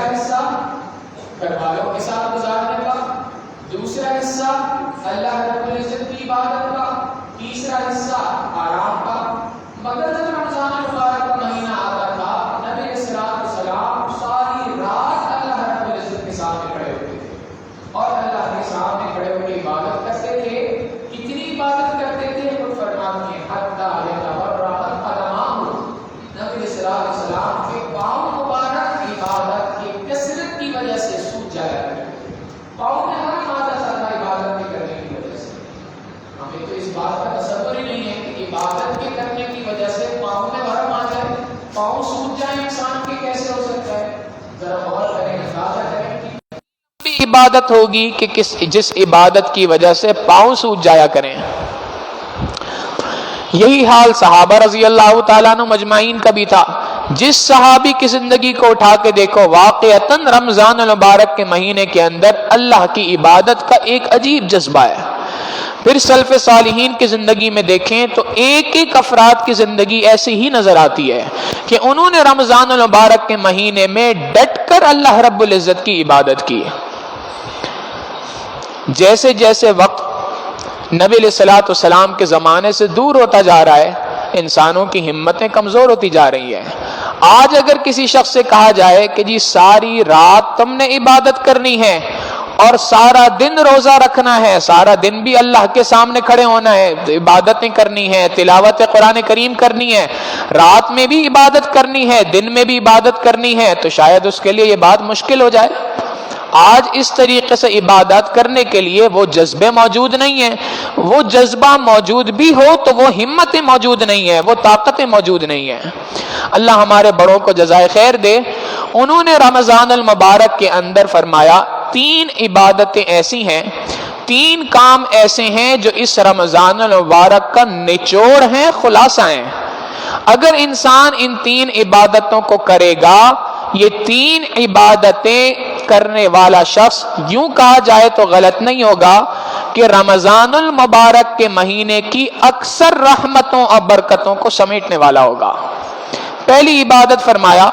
حصہ گھر والوں کے ساتھ گزارنے کا، دوسرا حصہ اللہ رب العزت کی عبادت کا، تیسرا حصہ آرام کا۔ مگر جب رمضان المبارک کا مہینہ آتا تھا، نبی علیہ السلام ساری رات اللہ رب العزت کے سامنے کھڑے ہوتے تھے اور اللہ کے سامنے کھڑے ہو کے عبادت کرتے تھے۔ کتنی عبادت کرتے تھے؟ خود فرماتے ہیں حتی یتورعت قدماہ، نبی علیہ السلام کے پاؤں مبارک عبادت کی کثرت کی وجہ سے سوج جایا کرتے تھے۔ پاؤں میں حرم آتا تھا عبادت کے کرنے کی وجہ سے۔ ہمیں تو اس بات کا تصور ہی نہیں ہے کہ عبادت کے کرنے کی وجہ سے پاؤں میں حرم آ جائے، پاؤں سوج جائیں انسان کے، کیسے ہو سکتا ہے؟ ذرا غور کریں، اندازہ کریں کہ عبادت ہوگی کہ جس عبادت کی وجہ سے پاؤں سوج جایا کریں۔ یہی حال صحابہ رضی اللہ تعالیٰ عنہ مجمعین کا بھی تھا۔ جس صحابی کی زندگی کو اٹھا کے دیکھو، واقعتاً رمضان المبارک کے مہینے کے اندر اللہ کی عبادت کا ایک عجیب جذبہ ہے۔ پھر سلف صالحین کی زندگی میں دیکھیں تو ایک ایک افراد کی زندگی ایسی ہی نظر آتی ہے کہ انہوں نے رمضان المبارک کے مہینے میں ڈٹ کر اللہ رب العزت کی عبادت کی۔ جیسے جیسے وقت نبی علیہ السلام کے زمانے سے دور ہوتا جا رہا ہے، انسانوں کی ہمتیں کمزور ہوتی جا رہی ہیں۔ آج اگر کسی شخص سے کہا جائے کہ جی ساری رات تم نے عبادت کرنی ہے اور سارا دن روزہ رکھنا ہے، سارا دن بھی اللہ کے سامنے کھڑے ہونا ہے، عبادتیں کرنی ہے، تلاوت قرآن کریم کرنی ہے، رات میں بھی عبادت کرنی ہے، دن میں بھی عبادت کرنی ہے، تو شاید اس کے لیے یہ بات مشکل ہو جائے۔ آج اس طریقے سے عبادت کرنے کے لیے وہ جذبے موجود نہیں ہیں، وہ جذبہ موجود بھی ہو تو وہ ہمتیں موجود نہیں ہیں، وہ طاقتیں موجود نہیں ہیں۔ اللہ ہمارے بڑوں کو جزائے خیر دے۔ انہوں نے رمضان المبارک کے اندر فرمایا 3 عبادتیں ایسی ہیں، 3 کام ایسے ہیں جو اس رمضان المبارک کا نچوڑ ہیں، خلاصہ ہیں۔ اگر انسان ان 3 عبادتوں کو کرے گا، یہ 3 عبادتیں کرنے والا شخص، یوں کہا جائے تو غلط نہیں ہوگا کہ رمضان المبارک کے مہینے کی اکثر رحمتوں اور برکتوں کو سمیٹنے والا ہوگا۔ پہلی عبادت فرمایا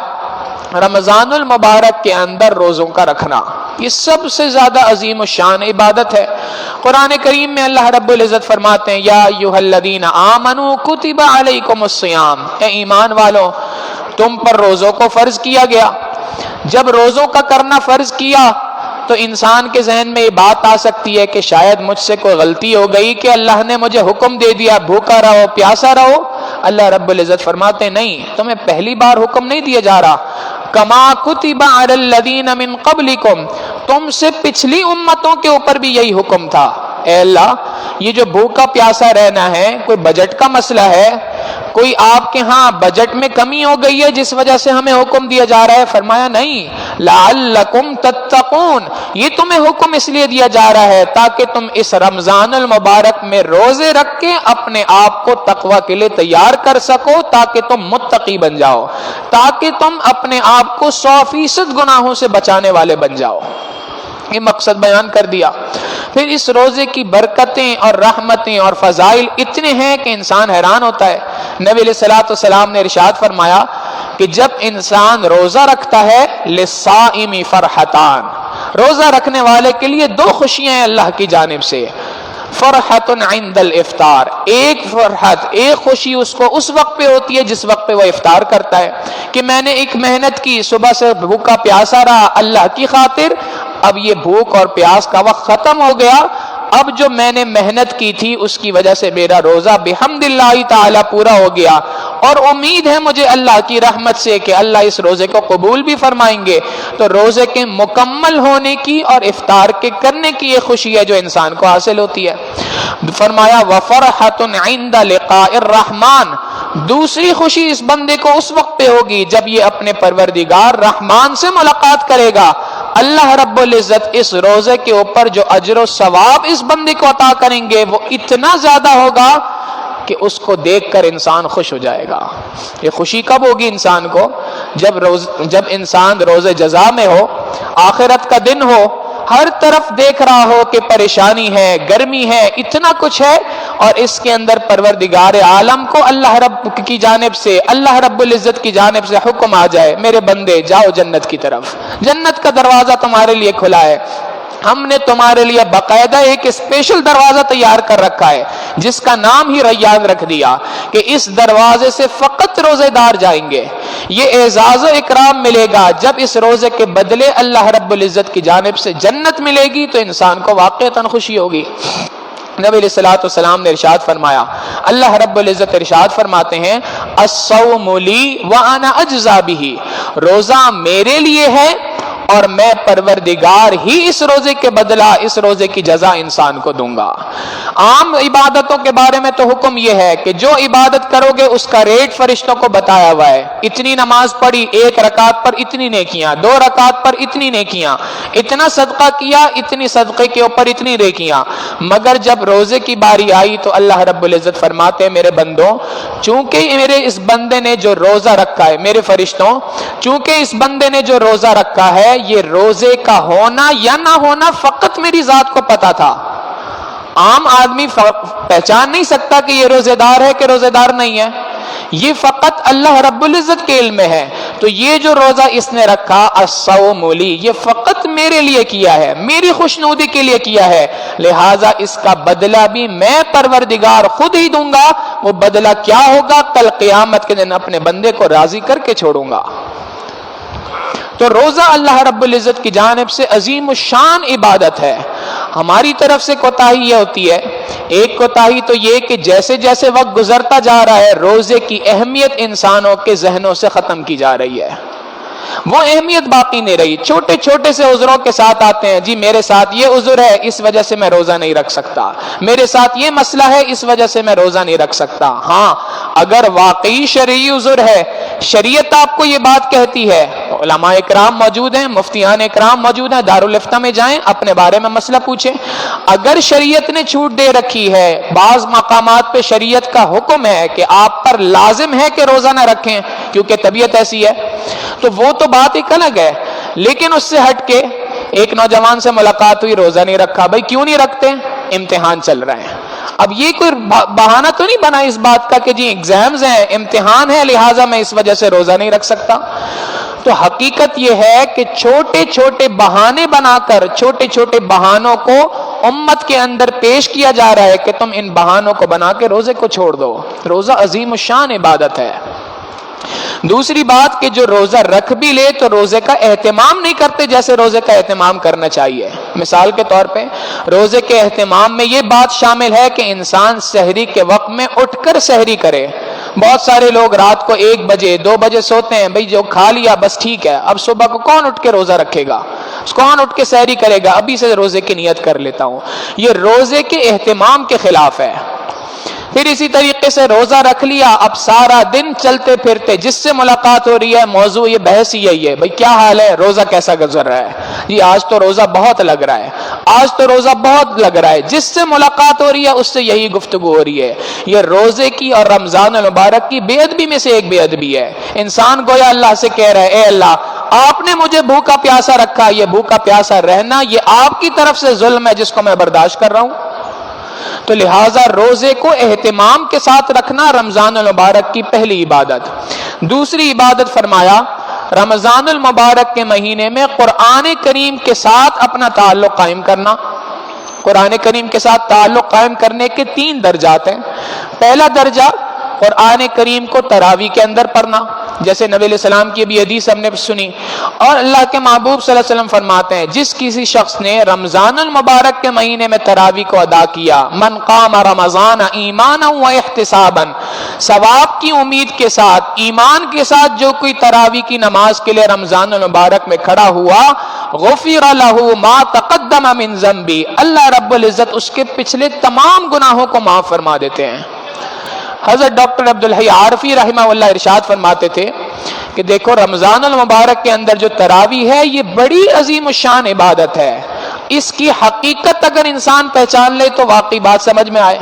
رمضان المبارک کے اندر روزوں کا رکھنا، یہ سب سے زیادہ عظیم الشان عبادت ہے۔ قرآن کریم میں اللہ رب العزت فرماتے ہیں یا ایھا الذین آمنوا کتب علیکم الصیام، اے ایمان والو تم پر روزوں کو فرض کیا گیا۔ جب روزوں کا کرنا فرض کیا تو انسان کے ذہن میں یہ بات آ سکتی ہے کہ شاید مجھ سے کوئی غلطی ہو گئی کہ اللہ نے مجھے حکم دے دیا بھوکا رہو پیاسا رہو۔ اللہ رب العزت فرماتے نہیں، تمہیں پہلی بار حکم نہیں دیا جا رہا، کما کتب علی الذین من قبلکم، تم سے پچھلی امتوں کے اوپر بھی یہی حکم تھا۔ اے اللہ یہ جو بھوکا پیاسا رہنا ہے، کوئی بجٹ کا مسئلہ ہے، کوئی آپ کے ہاں بجٹ میں کمی ہو گئی ہے جس وجہ سے ہمیں حکم دیا جا رہا ہے؟ فرمایا نہیں، لعلکم تتقون، یہ تمہیں حکم اس لیے دیا جا رہا ہے تاکہ تم اس رمضان المبارک میں روزے رکھ کے اپنے آپ کو تقوی کے لیے تیار کر سکو، تاکہ تم متقی بن جاؤ، تاکہ تم اپنے آپ کو 100% گناہوں سے بچانے والے بن جاؤ۔ یہ مقصد بیان کر دیا۔ پھر اس روزے کی برکتیں اور رحمتیں اور فضائل اتنے ہیں کہ انسان حیران ہوتا ہے۔ نبی علیہ السلام نے ارشاد فرمایا کہ جب انسان روزہ رکھتا ہے للصائم فرحتان، روزہ رکھنے والے کے لیے 2 خوشیاں ہیں اللہ کی جانب سے۔ فرحت عند الافطار، ایک فرحت، ایک خوشی اس کو اس وقت پہ ہوتی ہے جس وقت پہ وہ افطار کرتا ہے کہ میں نے ایک محنت کی، صبح سے بھوکا پیاسا رہا اللہ کی خاطر، اب یہ بھوک اور پیاس کا وقت ختم ہو گیا، اب جو میں نے محنت کی تھی اس کی وجہ سے میرا روزہ بحمد اللہ تعالی پورا ہو گیا، اور امید ہے مجھے اللہ کی رحمت سے کہ اللہ اس روزے کو قبول بھی فرمائیں گے۔ تو روزے کے مکمل ہونے کی اور افطار کے کرنے کی یہ خوشی ہے جو انسان کو حاصل ہوتی ہے۔ فرمایا وفرحۃ عند لقاء الرحمن، دوسری خوشی اس بندے کو اس وقت پہ ہوگی جب یہ اپنے پروردگار رحمان سے ملاقات کرے گا۔ اللہ رب العزت اس روزے کے اوپر جو اجر و ثواب اس بندے کو عطا کریں گے وہ اتنا زیادہ ہوگا کہ اس کو دیکھ کر انسان خوش ہو جائے گا۔ یہ خوشی کب ہوگی انسان کو؟ جب انسان روز جزا میں ہو، آخرت کا دن ہو، ہر طرف دیکھ رہا ہو کہ پریشانی ہے، گرمی ہے، اتنا کچھ ہے، اور اس کے اندر پروردگار عالم کو اللہ رب کی جانب سے، اللہ رب العزت کی جانب سے حکم آ جائے، میرے بندے جاؤ جنت کی طرف، جنت کا دروازہ تمہارے لیے کھلا ہے، ہم نے تمہارے لیے باقاعدہ ایک اسپیشل دروازہ تیار کر رکھا ہے جس کا نام ہی ریان رکھ دیا کہ اس دروازے سے فقط روزے دار جائیں گے۔ یہ اعزاز و اکرام ملے گا جب اس روزے کے بدلے اللہ رب العزت کی جانب سے جنت ملے گی تو انسان کو واقعتاً خوشی ہوگی۔ نبی علیہ الصلوۃ والسلام نے ارشاد فرمایا، اللہ رب العزت ارشاد فرماتے ہیں الصوم لی وانا اجزا بہ، روزہ میرے لیے ہے اور میں پروردگار ہی اس روزے کے بدلہ، اس روزے کی جزا انسان کو دوں گا۔ عام عبادتوں کے بارے میں تو حکم یہ ہے کہ جو عبادت کرو گے اس کا ریٹ فرشتوں کو بتایا ہوا ہے، اتنی نماز پڑھی، 1 رکعت پر اتنی نیکیاں، 2 رکعت پر اتنی نیکیاں، اتنا صدقہ کیا، اتنی صدقے کے اوپر اتنی نیکیاں۔ مگر جب روزے کی باری آئی تو اللہ رب العزت فرماتے ہیں میرے بندوں، چونکہ میرے اس بندے نے جو روزہ رکھا ہے، میرے فرشتوں چونکہ اس بندے نے جو روزہ رکھا ہے یہ روزے کا ہونا یا نہ ہونا فقط میری ذات کو پتا تھا، عام آدمی پہچان نہیں سکتا کہ یہ روزے دار ہے کہ روزے دار نہیں ہے، یہ فقط اللہ رب العزت کے علم میں ہے۔ تو یہ جو روزہ اس نے رکھا الصوم لی، یہ فقط میرے لیے کیا ہے، میری خوشنودی کے لیے کیا ہے، لہٰذا اس کا بدلہ بھی میں پروردگار خود ہی دوں گا۔ وہ بدلہ کیا ہوگا؟ کل قیامت کے دن اپنے بندے کو راضی کر کے چھوڑوں گا۔ تو روزہ اللہ رب العزت کی جانب سے عظیم الشان عبادت ہے۔ ہماری طرف سے کوتاہی یہ ہوتی ہے، ایک کوتاہی تو یہ کہ جیسے جیسے وقت گزرتا جا رہا ہے روزے کی اہمیت انسانوں کے ذہنوں سے ختم کی جا رہی ہے، وہ اہمیت باقی نہیں رہی۔ چھوٹے چھوٹے سے عذروں کے ساتھ آتے ہیں، جی میرے ساتھ یہ عذر ہے اس وجہ سے میں روزہ نہیں رکھ سکتا، میرے ساتھ یہ مسئلہ ہے اس وجہ سے میں روزہ نہیں رکھ سکتا۔ ہاں اگر واقعی شرعی عذر ہے، شریعت آپ کو یہ بات کہتی ہے، علماء اکرام موجود ہیں، مفتیان اکرام موجود ہیں، دارالفتہ میں جائیں اپنے بارے میں مسئلہ پوچھیں۔ اگر شریعت نے چھوٹ دے رکھی ہے، بعض مقامات پہ شریعت کا حکم ہے کہ آپ پر لازم ہے کہ روزہ نہ رکھیں کیونکہ طبیعت ایسی ہے، تو وہ تو بات ایک الگ ہے۔ لیکن اس سے ہٹ کے ایک نوجوان سے ملاقات ہوئی، روزہ نہیں رکھا، بھائی کیوں نہیں رکھتے؟ امتحان چل رہے ہیں۔ اب یہ کوئی بہانہ تو نہیں بنا اس بات کا کہ جی ایگزامز ہیں، امتحان ہے، لہٰذا میں اس وجہ سے روزہ نہیں رکھ سکتا۔ تو حقیقت یہ ہے کہ چھوٹے چھوٹے بہانے بنا کر، چھوٹے چھوٹے بہانوں کو امت کے اندر پیش کیا جا رہا ہے کہ تم ان بہانوں کو بنا کے روزے کو چھوڑ دو۔ روزہ عظیم الشان عبادت ہے۔ دوسری بات کہ جو روزہ رکھ بھی لے تو روزے کا اہتمام نہیں کرتے جیسے روزے کا اہتمام کرنا چاہیے۔ مثال کے طور پہ روزے کے اہتمام میں یہ بات شامل ہے کہ انسان سحری کے وقت میں اٹھ کر سحری کرے۔ بہت سارے لوگ رات کو 1 بجے 2 بجے سوتے ہیں، بھئی جو کھا لیا بس ٹھیک ہے، اب صبح کو کون اٹھ کے روزہ رکھے گا، کون اٹھ کے سحری کرے گا، ابھی سے روزے کی نیت کر لیتا ہوں۔ یہ روزے کے اہتمام کے خلاف ہے۔ پھر اسی طریقے سے روزہ رکھ لیا، اب سارا دن چلتے پھرتے جس سے ملاقات ہو رہی ہے موضوع یہ بحث ہی یہی ہے، بھئی کیا حال ہے، روزہ کیسا گزر رہا ہے، جی آج تو روزہ بہت لگ رہا ہے، آج تو روزہ بہت لگ رہا ہے، جس سے ملاقات ہو رہی ہے اس سے یہی گفتگو ہو رہی ہے۔ یہ روزے کی اور رمضان المبارک کی بے ادبی میں سے ایک بے ادبی ہے۔ انسان گویا اللہ سے کہہ رہا ہے، اے اللہ آپ نے مجھے بھوکا پیاسا رکھا، یہ بھوکا پیاسا رہنا یہ آپ کی طرف سے ظلم ہے جس کو میں برداشت کر رہا ہوں۔ تو لہٰذا روزے کو اہتمام کے ساتھ رکھنا رمضان المبارک کی پہلی عبادت۔ دوسری عبادت فرمایا رمضان المبارک کے مہینے میں قرآن کریم کے ساتھ اپنا تعلق قائم کرنا۔ قرآن کریم کے ساتھ تعلق قائم کرنے کے 3 درجات ہیں۔ پہلا درجہ قرآن کریم کو تراویح کے اندر پڑھنا، جیسے نبی علیہ السلام کی بھی حدیث ہم نے سنی، اور اللہ کے محبوب صلی اللہ علیہ وسلم فرماتے ہیں جس کسی شخص نے رمضان المبارک کے مہینے میں تراویح کو ادا کیا، من قام رمضان ایمانا و احتسابا، ثواب کی امید کے ساتھ، ایمان کے ساتھ جو کوئی تراویح کی نماز کے لیے رمضان المبارک میں کھڑا ہوا، غفر لہ ما تقدم من ذنبی، اللہ رب العزت اس کے پچھلے تمام گناہوں کو معاف فرما دیتے ہیں۔ حضرت ڈاکٹر عبدالحی عارفی رحمہ اللہ ارشاد فرماتے تھے کہ دیکھو رمضان المبارک کے اندر جو تراویح ہے یہ بڑی عظیم الشان عبادت ہے، اس کی حقیقت اگر انسان پہچان لے تو واقعی بات سمجھ میں آئے۔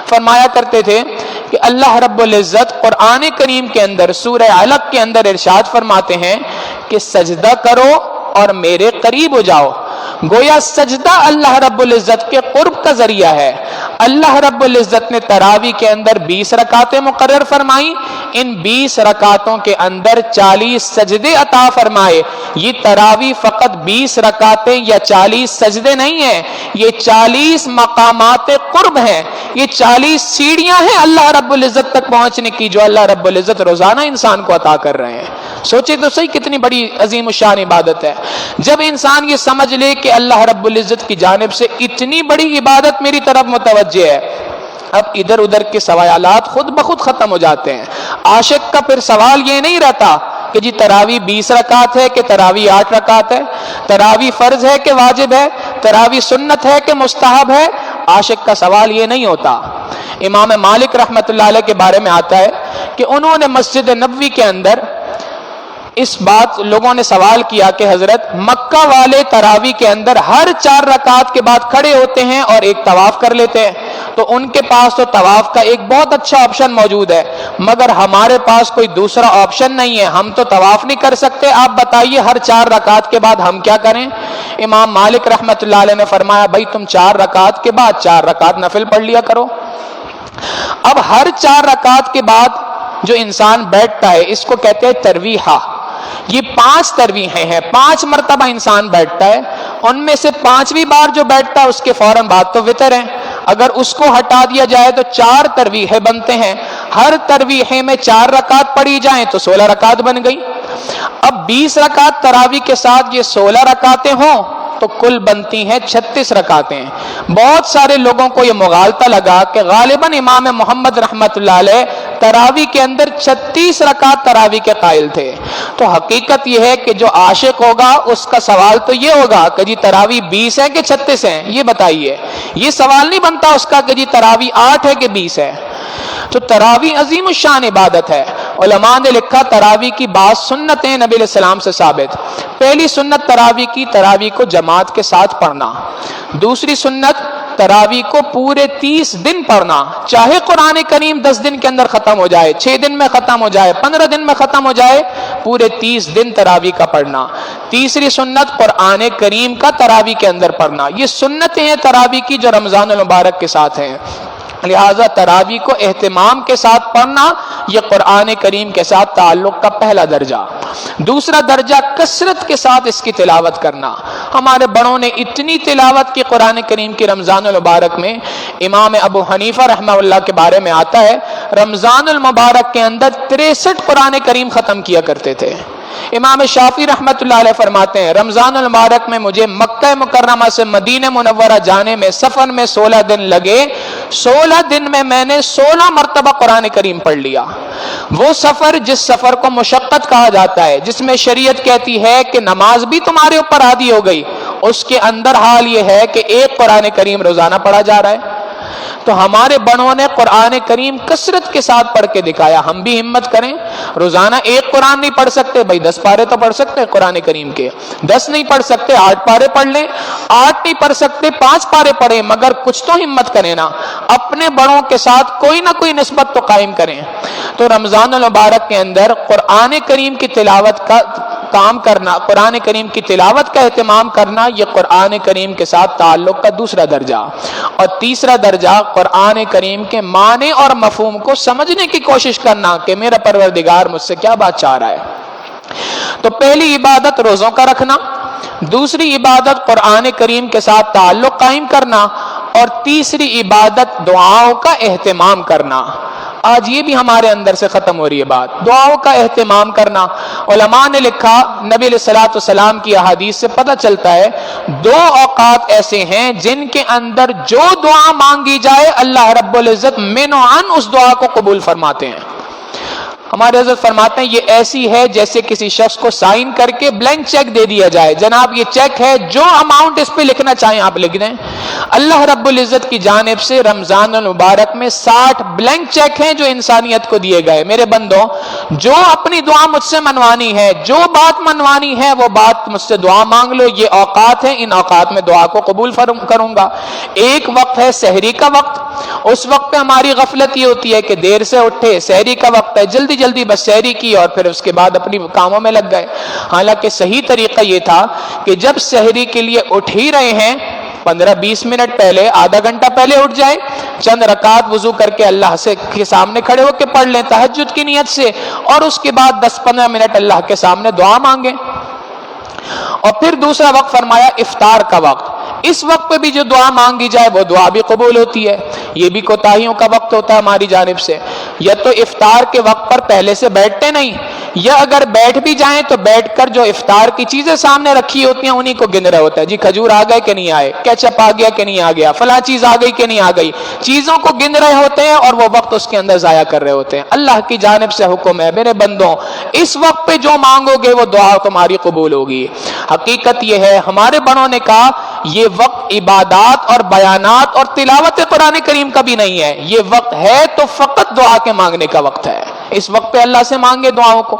فرمایا کرتے تھے کہ اللہ رب العزت قرآن کریم کے اندر سورہ علق کے اندر ارشاد فرماتے ہیں کہ سجدہ کرو اور میرے قریب ہو جاؤ۔ گویا سجدہ اللہ رب العزت کے قرب کا ذریعہ ہے۔ اللہ رب العزت نے تراوی کے اندر 20 رکعتیں مقرر فرمائی، ان 20 رکعتوں کے اندر 40 سجدے عطا فرمائے۔ یہ تراوی فقط 20 رکعتیں یا 40 سجدے نہیں ہیں، یہ 40 مقامات قرب ہیں، یہ 40 سیڑھیاں ہیں اللہ رب العزت تک پہنچنے کی، جو اللہ رب العزت روزانہ انسان کو عطا کر رہے ہیں۔ سوچے تو صحیح کتنی بڑی عظیم الشان عبادت ہے۔ جب انسان یہ سمجھ لے کہ اللہ رب العزت کی جانب سے اتنی بڑی عبادت میری طرف متوجہ ہے، اب ادھر ادھر کے سوالات خود بخود ختم ہو جاتے ہیں۔ عاشق کا پھر سوال یہ نہیں رہتا کہ جی تراوی 20 رکعت ہے کہ تراوی 8 رکعت ہے، تراوی فرض ہے کہ واجب ہے، تراوی سنت ہے کہ مستحب ہے۔ عاشق کا سوال یہ نہیں ہوتا۔ امام مالک رحمت اللہ علیہ کے بارے میں آتا ہے کہ انہوں نے مسجد نبوی کے اندر اس بات لوگوں نے سوال کیا کہ حضرت مکہ والے تراوی کے اندر ہر 4 رکعت کے بعد کھڑے ہوتے ہیں اور ایک طواف کر لیتے ہیں، تو ان کے پاس تو طواف کا ایک بہت اچھا آپشن موجود ہے، مگر ہمارے پاس کوئی دوسرا آپشن نہیں ہے، ہم تو طواف نہیں کر سکتے، آپ بتائیے ہر 4 رکعت کے بعد ہم کیا کریں؟ امام مالک رحمت اللہ علیہ نے فرمایا بھائی تم 4 رکعت کے بعد 4 رکعت نفل پڑھ لیا کرو۔ اب ہر 4 رکعت کے بعد جو انسان بیٹھتا ہے اس کو کہتے ہیں ترویحہ۔ یہ 5 ترویحیں ہیں، 5 مرتبہ انسان بیٹھتا ہے، ان میں سے 5ویں بار جو بیٹھتا ہے اس کے فوراً بعد تو وتر ہے، اگر اس کو ہٹا دیا جائے تو 4 ترویحیں بنتے ہیں، ہر ترویحے میں 4 رکعت پڑھی جائیں تو 16 رکعت بن گئی۔ اب 20 رکعت تراوی کے ساتھ یہ 16 رکعتیں ہوں تو کل بنتی ہیں 36 رکعتیں۔ بہت سارے لوگوں کو یہ مغالطہ لگا کہ غالباً امام محمد رحمت اللہ علیہ تراوی کے اندر 36 رکعت تراوی کے قائل تھے، تو حقیقت یہ ہے کہ جو عاشق ہوگا اس کا سوال تو یہ ہوگا کہ جی تراوی 20 ہے کہ 36 ہیں، یہ بتائیے۔ یہ سوال نہیں بنتا اس کا کہ جی تراوی 8 ہے کہ 20 ہے۔ تو تراوی عظیم الشان عبادت ہے۔ علماء نے لکھا تراوی کی بعض سنتیں نبی علیہ السلام سے ثابت۔ پہلی سنت تراوی کی تراوی کو جماعت کے ساتھ پڑھنا، دوسری سنت تراوی کو پورے 30 دن پڑھنا، چاہے قرآن کریم 10 دن کے اندر ختم ہو جائے، 6 دن میں ختم ہو جائے، 15 دن میں ختم ہو جائے، پورے 30 دن تراوی کا پڑھنا۔ تیسری سنت قرآن کریم کا تراوی کے اندر پڑھنا۔ یہ سنتیں ہیں تراوی کی جو رمضان المبارک کے ساتھ ہیں، لہذا تراوی کو اہتمام کے ساتھ پڑھنا یہ قرآن کریم کے ساتھ تعلق کا پہلا درجہ۔ دوسرا درجہ کثرت کے ساتھ اس کی تلاوت کرنا۔ ہمارے بڑوں نے اتنی تلاوت کی قرآن کریم کی رمضان المبارک میں، امام ابو حنیفہ رحمہ اللہ کے بارے میں آتا ہے رمضان المبارک کے اندر 63 قرآن کریم ختم کیا کرتے تھے۔ امام شافعی رحمت اللہ علیہ فرماتے ہیں رمضان المبارک میں مجھے مکہ مکرمہ سے مدینہ منورہ جانے میں سفر میں 16 دن لگے، 16 دن میں نے 16 مرتبہ قرآن کریم پڑھ لیا۔ وہ سفر جس سفر کو مشقت کہا جاتا ہے، جس میں شریعت کہتی ہے کہ نماز بھی تمہارے اوپر عادی ہو گئی، اس کے اندر حال یہ ہے کہ ایک قرآن کریم روزانہ پڑھا جا رہا ہے۔ تو ہمارے بڑوں نے قرآن کریم کثرت کے ساتھ پڑھ کے دکھایا، ہم بھی ہمت کریں۔ روزانہ ایک قرآن نہیں پڑھ سکتے بھائی، 10 پارے تو پڑھ سکتے ہیں قرآن کریم کے، 10 نہیں پڑھ سکتے 8 پارے پڑھ لیں، 8 نہیں پڑھ سکتے 5 پارے پڑھیں، مگر کچھ تو ہمت کریں نا، اپنے بڑوں کے ساتھ کوئی نہ کوئی نسبت تو قائم کریں۔ تو رمضان المبارک کے اندر قرآن کریم کی تلاوت کا کام کرنا، قرآن کریم کی تلاوت کا اہتمام کرنا، یہ قرآن کریم کے ساتھ تعلق کا دوسرا درجہ۔ اور تیسرا درجہ قرآن کریم کے معنی اور مفہوم کو سمجھنے کی کوشش کرنا کہ میرا پروردگار مجھ سے کیا بات چاہ رہا ہے۔ تو پہلی عبادت روزوں کا رکھنا، دوسری عبادت قرآن کریم کے ساتھ تعلق قائم کرنا، اور تیسری عبادت دعاؤں کا اہتمام کرنا۔ آج یہ بھی ہمارے اندر سے ختم ہو رہی ہے بات، دعاؤں کا اہتمام کرنا۔ علماء نے لکھا نبی علیہ الصلوۃ والسلام کی احادیث سے پتہ چلتا ہے 2 اوقات ایسے ہیں جن کے اندر جو دعا مانگی جائے اللہ رب العزت منعن اس دعا کو قبول فرماتے ہیں۔ ہمارے حضرت فرماتے ہیں یہ ایسی ہے جیسے کسی شخص کو سائن کر کے بلینک چیک دے دیا جائے، جناب یہ چیک ہے، جو اماؤنٹ اس پہ لکھنا چاہیں آپ لکھ دیں۔ اللہ رب العزت کی جانب سے رمضان المبارک میں 60 بلینک چیک ہیں جو انسانیت کو دیے گئے۔ میرے بندوں، جو اپنی دعا مجھ سے منوانی ہے، جو بات منوانی ہے وہ بات مجھ سے دعا مانگ لو، یہ اوقات ہیں، ان اوقات میں دعا کو قبول کروں گا۔ ایک وقت ہے سحری کا وقت، اس وقت پہ ہماری غفلت یہ ہوتی ہے کہ دیر سے اٹھے، سحری کا وقت ہے جلدی بس سحری کی اور پھر اس کے بعد اپنی کاموں میں لگ گئے۔ حالانکہ صحیح طریقہ یہ تھا کہ جب سحری کے لیے اٹھ ہی رہے ہیں 15-20 منٹ پہلے، آدھا گھنٹہ پہلے اٹھ جائے، چند رکعت وضو کر کے اللہ سے کے سامنے کھڑے ہو کے پڑھ لیں تہجد کی نیت سے، اور اس کے بعد 10-15 منٹ اللہ کے سامنے دعا مانگیں۔ اور پھر دوسرا وقت فرمایا افطار کا وقت، اس وقت پہ بھی جو دعا مانگی جائے وہ دعا بھی قبول ہوتی ہے۔ یہ بھی کوتاہیوں کا وقت ہوتا ہے ہماری جانب سے، یا تو افطار کے وقت پر پہلے سے بیٹھتے نہیں، یا اگر بیٹھ بھی جائیں تو بیٹھ کر جو افطار کی چیزیں سامنے رکھی ہوتی ہیں انہی کو گن رہے ہوتا ہے، جی کھجور آ گئے کہ نہیں آئے، کیچپ آ گیا کہ نہیں آ گیا، فلاں چیز آ گئی کہ نہیں آ گئی، چیزوں کو گن رہے ہوتے ہیں اور وہ وقت اس کے اندر ضائع کر رہے ہوتے ہیں۔ اللہ کی جانب سے حکم ہے میرے بندوں، اس وقت پہ جو مانگو گے وہ دعا تمہاری قبول ہوگی۔ حقیقت یہ ہے ہمارے بڑوں نے کہا یہ وقت عبادات اور بیانات اور تلاوت قرآن کریم کا بھی نہیں ہے، یہ وقت ہے تو فقط دعا کے مانگنے کا وقت ہے۔ اس وقت پہ اللہ سے مانگے دعاؤں کو۔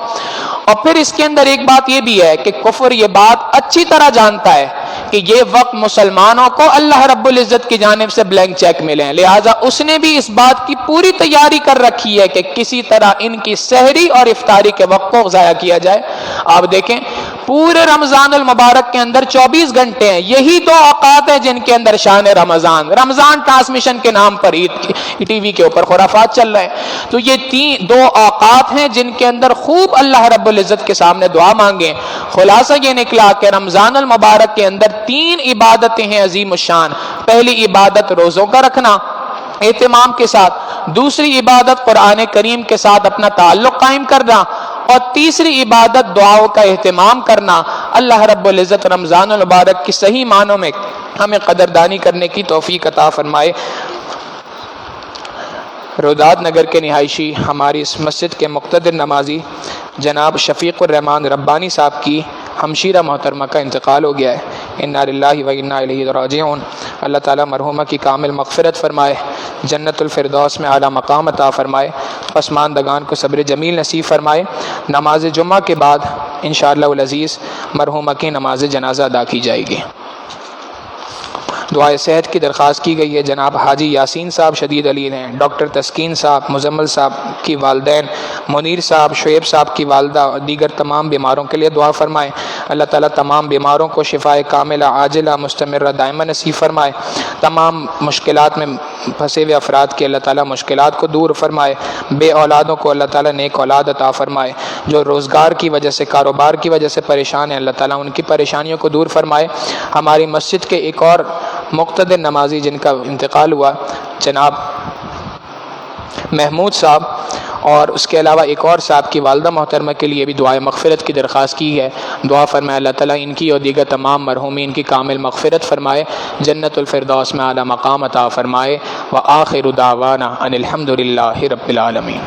اور پھر اس کے اندر ایک بات یہ بھی ہے کہ کفر یہ بات اچھی طرح جانتا ہے کہ یہ وقت مسلمانوں کو اللہ رب العزت کی جانب سے بلینک چیک ملے ہیں، لہٰذا اس نے بھی اس بات کی پوری تیاری کر رکھی ہے کہ کسی طرح ان کی سحری اور افطاری کے وقت کو ضائع کیا جائے۔ آپ دیکھیں پورے رمضان المبارک کے اندر 24 گھنٹے ہیں، یہی دو اوقات ہیں جن کے اندر شان رمضان ٹرانسمیشن کے نام پر ٹی وی کے اوپر خرافات چل رہے ہیں، تو یہ دو اوقات ہیں جن کے اندر خوب اللہ رب العزت کے سامنے دعا مانگیں۔ خلاصہ یہ نکلا کہ رمضان المبارک کے اندر 3 عبادتیں ہیں عظیم الشان۔ پہلی عبادت روزوں کا رکھنا اہتمام کے ساتھ، دوسری عبادت قرآن کریم کے ساتھ اپنا تعلق قائم کرنا، اور تیسری عبادت دعاؤں کا اہتمام کرنا۔ اللہ رب العزت رمضان المبارک کی صحیح معنوں میں ہمیں قدردانی کرنے کی توفیق عطا فرمائے۔ روداد نگر کے نہائشی ہماری اس مسجد کے مقتدر نمازی جناب شفیق الرحمان ربانی صاحب کی ہمشیرہ محترمہ کا انتقال ہو گیا ہے۔ انا للہ و انا الیہ راجعون۔ اللہ تعالیٰ مرحومہ کی کامل مغفرت فرمائے، جنت الفردوس میں اعلیٰ مقام عطا فرمائے، پسماندگان کو صبر جمیل نصیب فرمائے۔ نماز جمعہ کے بعد انشاءاللہ العزیز مرحومہ کی نماز جنازہ ادا کی جائے گی۔ دعائے صحت کی درخواست کی گئی ہے۔ جناب حاجی یاسین صاحب شدید علیل ہیں، ڈاکٹر تسکین صاحب، مزمل صاحب کی والدین، منیر صاحب، شعیب صاحب کی والدہ اور دیگر تمام بیماروں کے لیے دعا فرمائیں۔ اللہ تعالیٰ تمام بیماروں کو شفائے کاملہ عاجلہ مستمرہ دائمہ نصیب فرمائے۔ تمام مشکلات میں پھنسے ہوئے افراد کے اللہ تعالیٰ مشکلات کو دور فرمائے۔ بے اولادوں کو اللہ تعالیٰ نیک اولاد عطا فرمائے۔ جو روزگار کی وجہ سے، کاروبار کی وجہ سے پریشان ہیں، اللہ تعالیٰ ان کی پریشانیوں کو دور فرمائے۔ ہماری مسجد کے ایک اور مقتدر نمازی جن کا انتقال ہوا جناب محمود صاحب، اور اس کے علاوہ ایک اور صاحب کی والدہ محترمہ کے لیے بھی دعائے مغفرت کی درخواست کی ہے۔ دعا فرمائے اللہ تعالیٰ ان کی اور دیگر تمام مرحومین کی کامل مغفرت فرمائے، جنت الفردوس میں اعلیٰ مقام عطا فرمائے۔ وآخر دعوانا ان الحمد للہ رب العالمین۔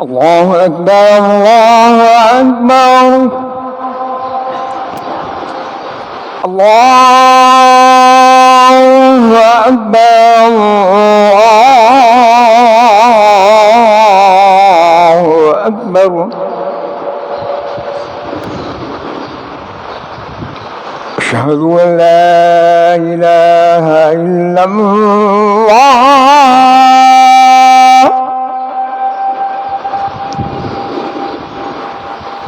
الله أكبر الله أكبر الله أكبر الله أكبر أشهد أن لا إله إلا الله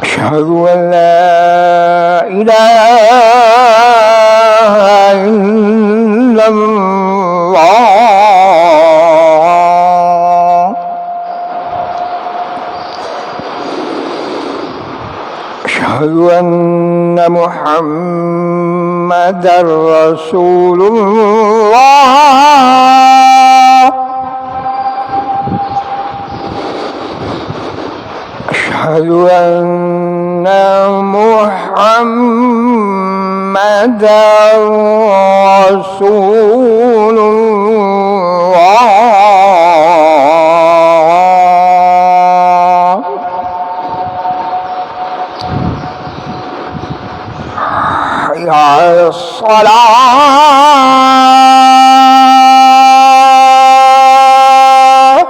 أشهد أن لا إله إلا الله أشهد أن محمدًا رسول الله أشهد أن محمدًا رسول الله حي على الصلاة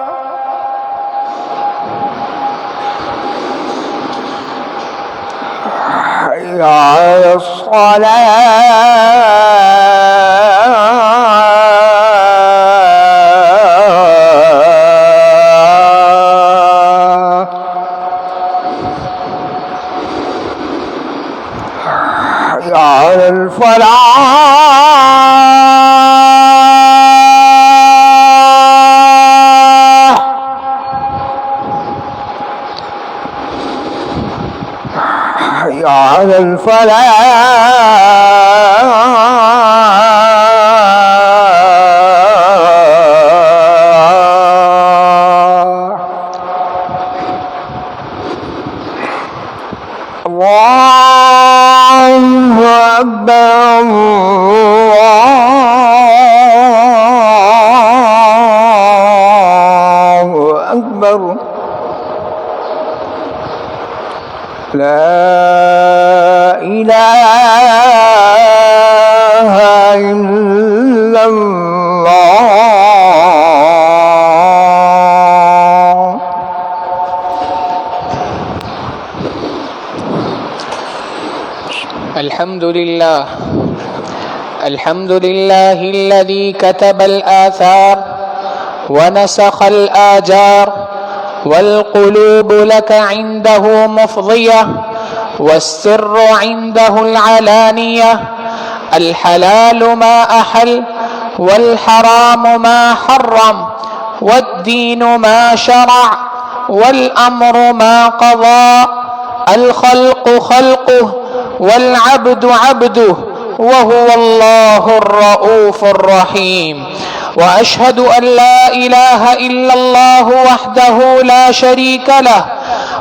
حي على الصلاة حي على الفلاح حي على الفلاح الله أكبر الله أكبر لا إله إلا الله الحمد لله الذي كتب الآثار ونسخ الآجار والقلوب لك عنده مفضية والسر عنده العلانية الحلال ما أحل والحرام ما حرم والدين ما شرع والأمر ما قضى الخلق خلقه والعبد عبده وهو الله الرؤوف الرحيم وأشهد أن لا إله إلا الله وحده لا شريك له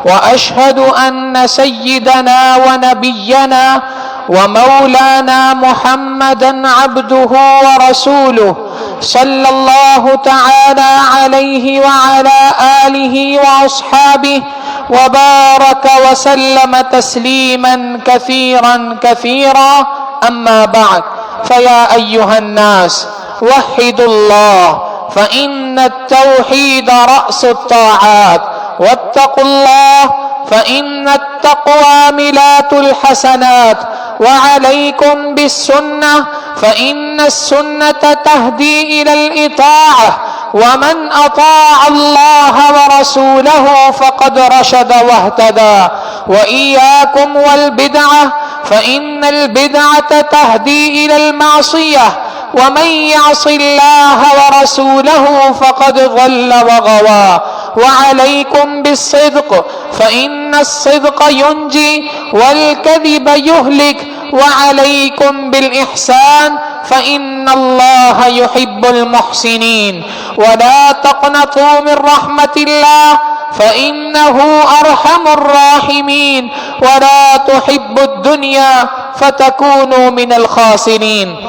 وأشهد أن سيدنا ونبينا ومولانا محمدًا عبده ورسوله صلى الله تعالى عليه وعلى آله وأصحابه وبارك وسلم تسليما كثيرا كثيرا أما بعد فيا أيها الناس وحدوا الله فإن التوحيد رأس الطاعات واتقوا الله فإن التقوى ميلاد الحسنات وعليكم بالسنة فإن السنة تهدي إلى الإطاعة ومن أطاع الله ورسوله فقد رشد واهتدى وإياكم والبدعة فإن البدعة تهدي إلى المعصية ومن يعص الله ورسوله فقد ضل وغوى وعليكم بالصدق فإن الصدق ينجي والكذب يهلك وعليكم بالإحسان فإن الله يحب المحسنين ولا تقنطوا من رحمة الله فإنه أرحم الراحمين ولا تحبوا الدنيا فتكونوا من الخاسرين.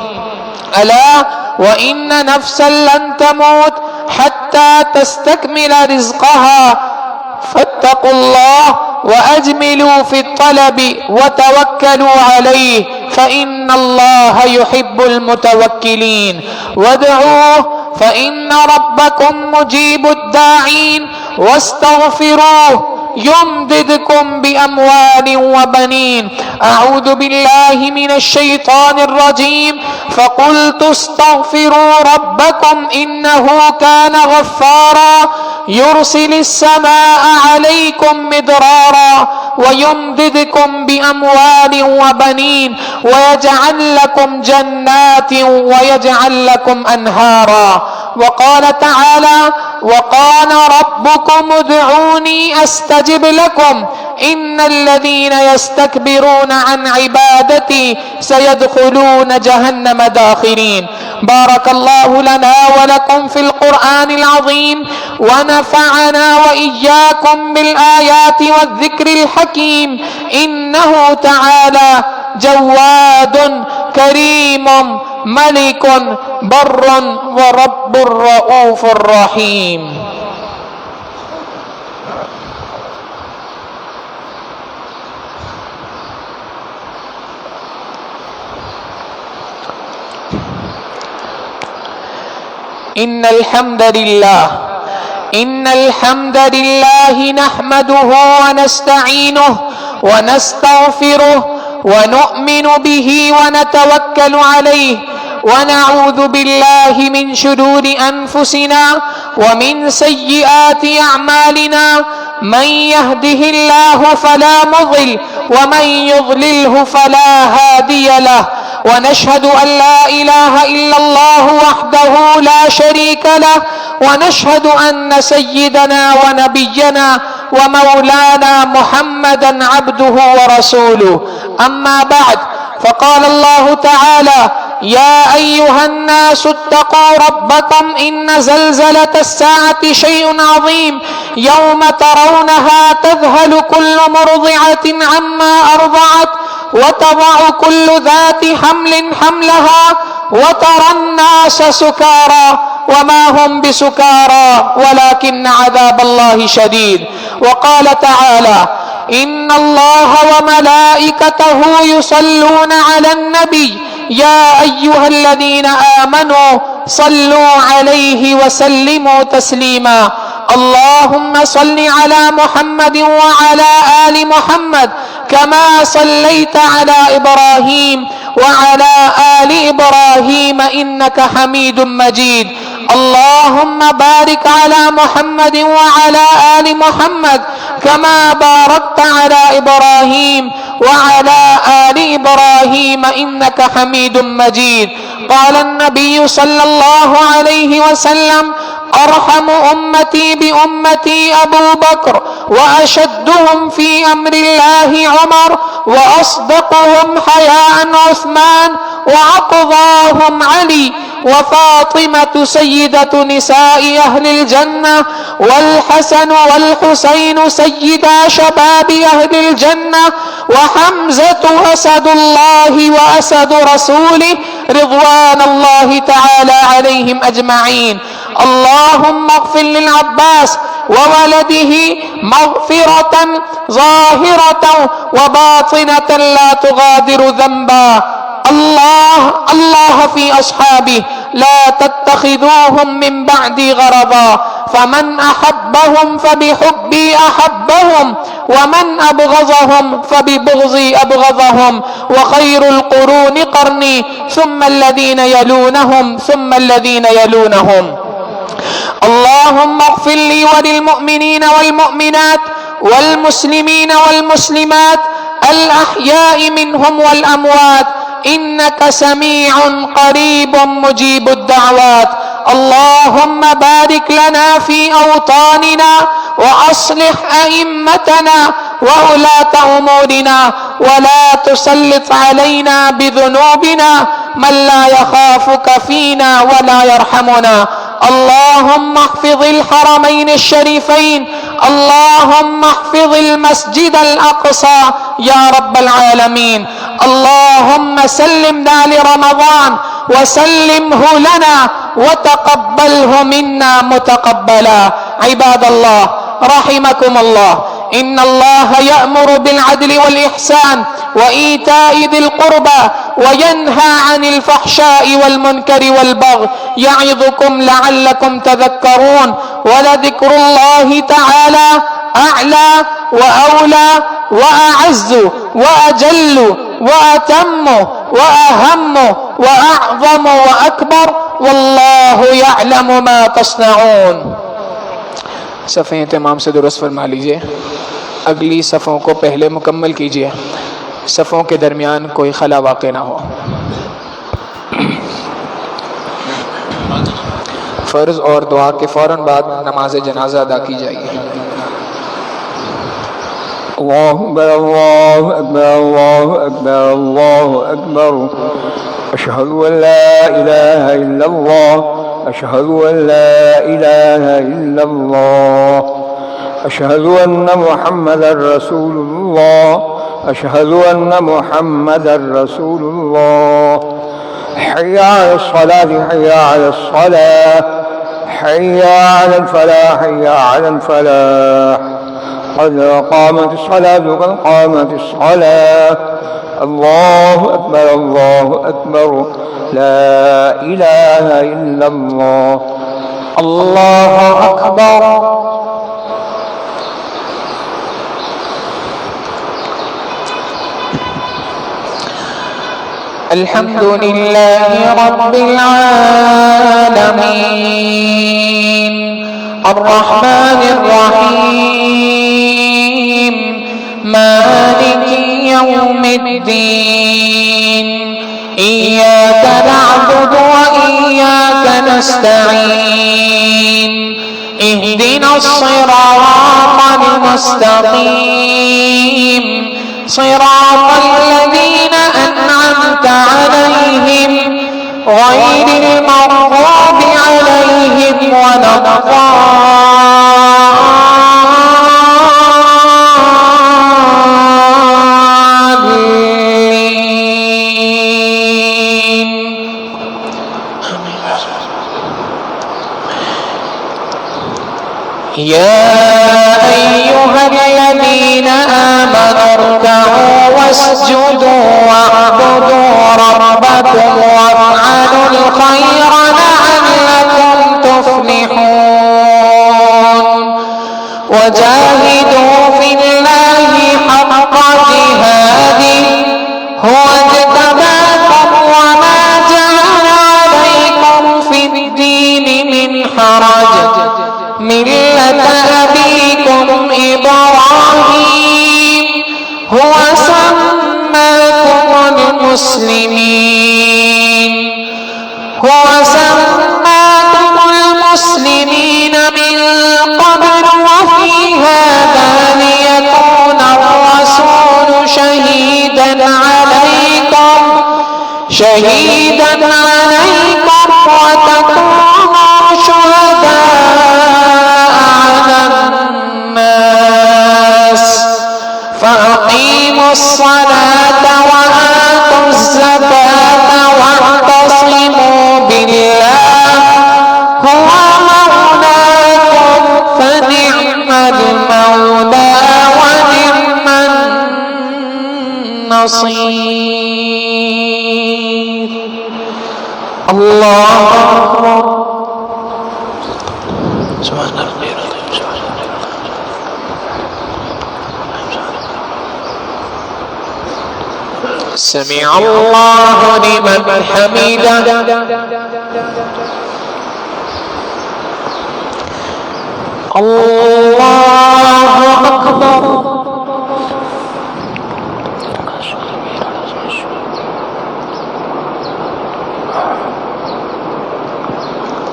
ألا وإن نفسا لن تموت حتى تستكمل رزقها فاتقوا الله وأجملوا في الطلب وتوكلوا عليه فإن الله يحب المتوكلين. وادعوه فإن ربكم مجيب الداعين واستغفروه يمددكم بأموال وبنين. أعوذ بالله من الشيطان الرجيم. فقلت استغفروا ربكم إنه كان غفارا يرسل السماء عليكم مدرارا ويمددكم بأموال وبنين ويجعل لكم جنات ويجعل لكم أنهارا. وقال تعالى: وقال ربكم ادعوني أستجب لكم إن الذين يستكبرون عن عبادتي سيدخلون جهنم داخرين. بارك الله لنا ولكم في القرآن العظيم ونفعنا وإياكم بالآيات والذكر الحكيم. إنه تعالى جواد كريم ملك بر ورب رؤوف رحيم. إن الحمد لله نحمده ونستعينه ونستغفره ونؤمن به ونتوكل عليه ونعوذ بالله من شرور أنفسنا ومن سيئات أعمالنا. من يهده الله فلا مضل ومن يضلله فلا هادي له. ونشهد أن لا إله إلا الله وحده لا شريك له ونشهد أن سيدنا ونبينا ومولانا محمدا عبده ورسوله. أما بعد فقال الله تعالى: يا أيها الناس اتقوا ربكم إن زلزلة الساعة شيء عظيم يوم ترونها تذهل كل مرضعة عما أرضعت وتضع كل ذات حمل حملها وترى الناس سكارى وما هم بسكارى ولكن عذاب الله شديد. وقال تعالى: إن الله وملائكته يصلون على النبي يا أيها الذين آمنوا صلوا عليه وسلموا تسليما. اللهم صل على محمد وعلى آل محمد كما صليت على إبراهيم وعلى آل إبراهيم إنك حميد مجيد. اللهم بارك على محمد وعلى آل محمد كما باركت على إبراهيم وعلى آل إبراهيم إنك حميد مجيد. قال النبي صلى الله عليه وسلم: أرحم أمتي بأمتي أبو بكر وأشدهم في أمر الله عمر وأصدقهم حياء عثمان وأقضاهم علي وفاطمة سيدة نساء أهل الجنة والحسن والحسين سيدا شباب أهل الجنة وحمزة أسد الله وأسد رسوله رضوان الله تعالى عليهم أجمعين. اللهم اغفر للعباس وولده مغفرة ظاهرة وباطنة لا تغادر ذنبا. الله في أصحابه لا تتخذوهم من بعدي غرضا فمن أحبهم فبحبي أحبهم ومن أبغضهم فببغضي أبغضهم وخير القرون قرني ثم الذين يلونهم ثم الذين يلونهم. اللهم اغفر لي وللمؤمنين والمؤمنات والمسلمين والمسلمات الأحياء منهم والأموات إنك سميع قريب مجيب الدعوات. اللهم بارك لنا في أوطاننا وأصلح أئمتنا وولاة أمورنا ولا تسلط علينا بذنوبنا من لا يخافك فينا ولا يرحمنا. اللهم احفظ الحرمين الشريفين. اللهم احفظ المسجد الأقصى يا رب العالمين. اللهم اللهم سلمنا لرمضان وسلمه لنا وتقبله منا متقبلا. عباد الله رحمكم الله، إن الله يأمر بالعدل والإحسان وإيتاء ذي القربى وينهى عن الفحشاء والمنكر والبغي يعظكم لعلكم تذكرون. ولذكر الله تعالى أعلى وأولى وأعز وأجل وأتم وأهم وأعظم وأكبر، والله يعلم ما تصنعون. صفیں تمام سے درست فرما لیجئے، اگلی صفوں کو پہلے مکمل کیجئے، صفوں کے درمیان کوئی خلا واقع نہ ہو. فرض اور دعا کے فوراً بعد نماز جنازہ ادا کی جائے گی. الله أكبر الله أكبر الله أكبر الله أكبر أشهد أن لا إله إلا الله أشهد أن لا إله إلا الله أشهد أن محمدا رسول الله أشهد أن محمدا رسول الله. حي على الصلاة حي على الصلاة حي على الفلاح حي على الفلاح قد قامت الصلاة قد قامت الصلاة. الله أكبر الله أكبر لا إله إلا الله. الله أكبر. الحمد لله رب العالمين الرحمن الرحيم مالك يوم الدين إياك نعبد وإياك نستعين اهدنا الصراط المستقيم صراط الذين أنعمت عليهم غير المغضوب عليهم ولا الضالين. يا أيها الذين آمنوا اركعوا واسجدوا واعبدوا ربكم وافعلوا الخير لعلكم تفلحون. وجاهدوا في الله حق جهاده هو اجتباكم وما جعل عليكم في الدين من حرج ملة أبيكم إبراهيم هو سماكم المسلمين من قبل وفي هذا ليكون الرسول شهيدا عليكم وتكونوا شهداء على الناس. فأقيموا الصلاة وآتوا الزكاة واعتصموا بالله هو مولاكم فنعم المولى ونعم النصير. الله أكبر. سبحان الله. سمع الله لمن حمده. الله أكبر.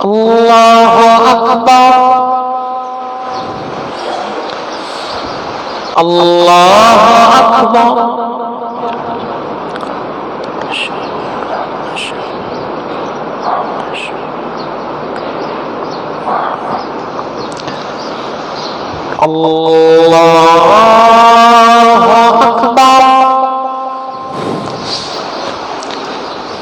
الله أكبر. الله أكبر. الله أكبر.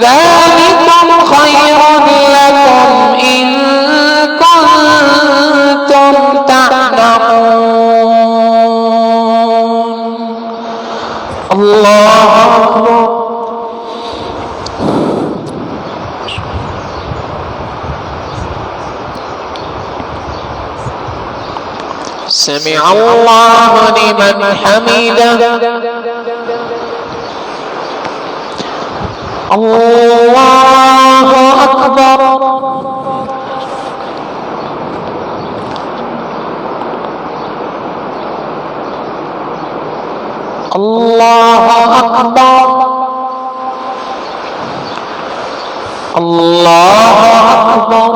ذلكم خير لكم إن كنتم تعلمون الله أكبر سمع الله لمن حمده الله أكبر الله أكبر الله أكبر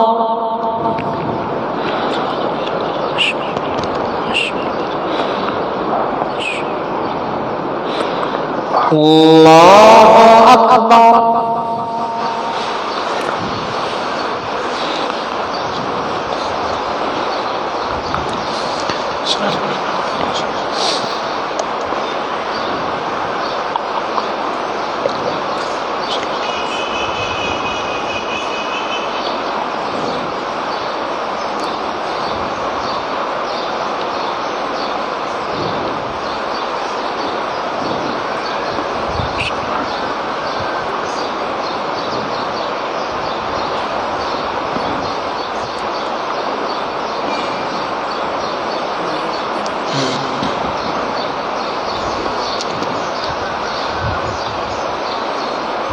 الله أكبر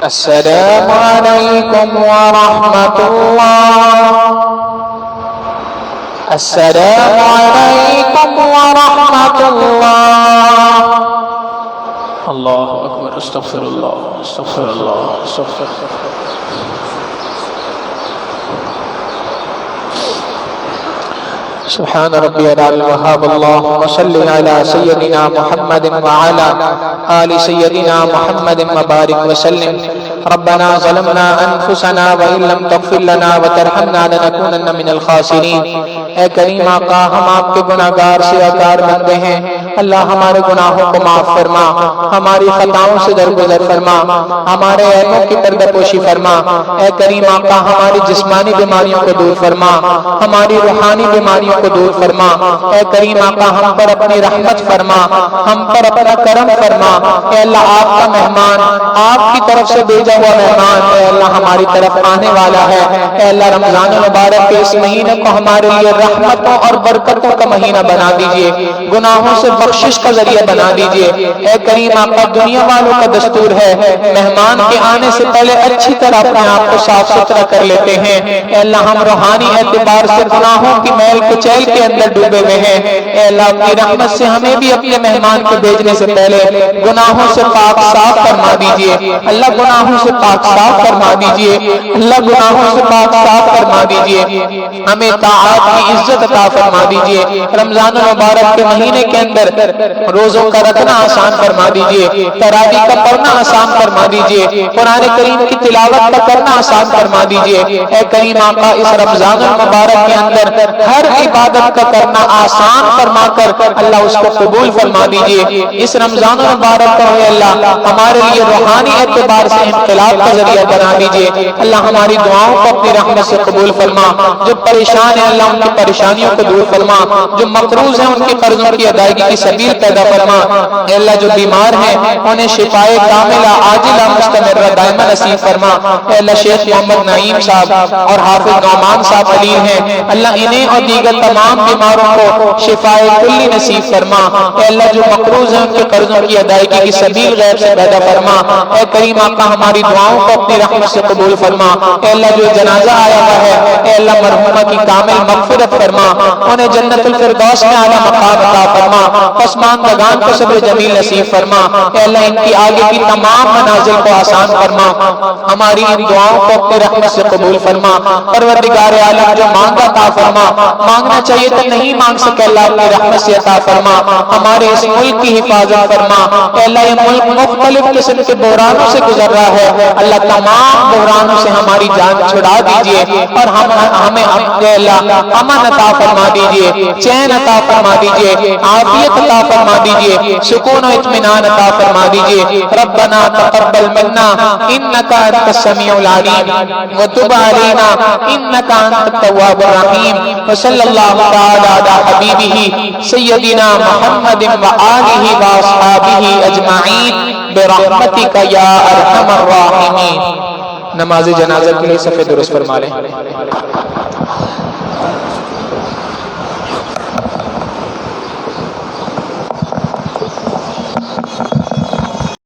السلام عليكم ورحمة الله السلام عليكم ورحمة الله الله أكبر استغفر الله استغفر الله استغفر الله سبحان ربي العلي الوهاب اللهم صل على سيدنا محمد وعلى آل سيدنا محمد وبارك وسلم ربنا ظلمنا أنفسنا وإن لم تغفر لنا وترحمنا لنكونن من الخاسرين اے کریم آقا ہم آپ کے گناہگار سے آکار بندے ہیں اللہ ہمارے گناہوں کو معاف فرما ہماری خطاؤں سے درگزر فرما ہمارے عیبوں کی پردہ پوشی فرما اے کریم آقا ہماری جسمانی بیماریوں کو دور فرما ہماری روحانی بیماریوں کو دور فرما اے کریم آقا ہم پر اپنی رحمت فرما ہم پر اپنا کرم فرما اے اللہ آپ کا مہمان آپ کی طرف سے بھیجا ہوا مہمان اے اللہ ہماری طرف آنے والا ہے اے اللہ رمضان المبارک کے اس مہینے کو ہمارے لیے رحمتوں اور برکتوں کا مہینہ بنا دیجئے گناہوں سے بخشش کا ذریعہ بنا دیجئے اے کریم آقا دنیا والوں کا دستور ہے مہمان کے آنے سے پہلے اچھی طرح اپنے آپ کو صاف ستھرا کر لیتے ہیں اے اللہ ہم روحانی اعتبار سے گناہوں کی میل کچیل کے اندر ڈوبے ہوئے ہیں اے اللہ اپنی رحمت سے ہمیں بھی اپنے مہمان کو بھیجنے سے پہلے گناہوں سے پاک صاف فرما دیجئے اللہ گناہوں سے پاک صاف فرما دیجئے اللہ گناہوں سے پاک صاف فرما دیجئے ہمیں طاعات کی عزت عطا فرما دیجئے رمضان المبارک کے مہینے کے اندر روزوں کا رکھنا آسان فرما دیجئے تراویح کا پڑھنا آسان فرما دیجئے قرآن کریم کی تلاوت کا کرنا آسان فرما دیجئے اے کریم آقا اس رمضان المبارک کے اندر ہر عبادت کا کرنا آسان فرما کر اللہ اس کو قبول فرما دیجئے۔ اس رمضان المبارک کو اے اللہ ہمارے لیے روحانی اعتبار سے انقلاب کا ذریعہ بنا دیجئے۔ اللہ ہماری دعاؤں کو اپنی رحمت سے قبول فرما، جو پریشان ہیں اللہ ان کی پریشانیوں کو دور فرما، جو مقروض ہیں ان کی قرضوں کی ادائیگی کی سبیل پیدا فرما۔ اے اللہ جو بیمار ہیں انہیں شفائے کاملہ عاجلہ مستمرہ دائمہ نصیب فرما۔ اے اللہ شیخ محمد نعیم صاحب اور حافظ نعمان صاحب علی ہیں، اللہ انہیں اور دیگر تمام بیماروں کو شفائے کلی نصیب فرما۔ اے اللہ جو مقروض ہیں ان کے قرضوں کی ادائیگی کی سبیل غیب سے پیدا فرما۔ اے کریم آقا ہماری دعاؤں کو اپنی رحمت سے قبول فرما۔ اے اللہ جو جنازہ آیا ہوا ہے اے اللہ مرحومہ کی کامل مغفرت فرما، انہیں جنت الفردوس میں اعلیٰ مقام عطا فرما، پسماندگان کو صبر جمیل نصیب فرما۔ اے اللہ ان کی آگے کی تمام منازل کو آسان فرما، ہماری ان دعاؤں کو اپنی رحمت سے قبول فرما۔ پروردگار عالم جو مانگا عطا فرما، مانگنا چاہیے تو نہیں مانگ سکے اللہ اپنی رحمت سے عطا فرما۔ ہمارے اس ملک کی حفاظت فرما۔ اے اللہ یہ ملک مختلف قسم کے بحرانوں سے گزر رہا ہے، اللہ تمام بحرانوں سے ہماری جان چھڑا دیجئے اور ہمیں اے اللہ امن عطا فرما دیجئے، چین عطا فرما دیجئے، عافیت عطا فرما دیجئے، سکون و اطمینان عطا فرما دیجئے۔ ربنا تقبل منا انك انت السميع العليم وتب علينا انك انت التواب الرحيم وصلى الله تعالى على حبيبه سيدنا محمد وآله واصحابه اجمعين برحمتك يا ارحم الراحمين۔ نماز جنازہ کے لیے صف درست فرما لیں۔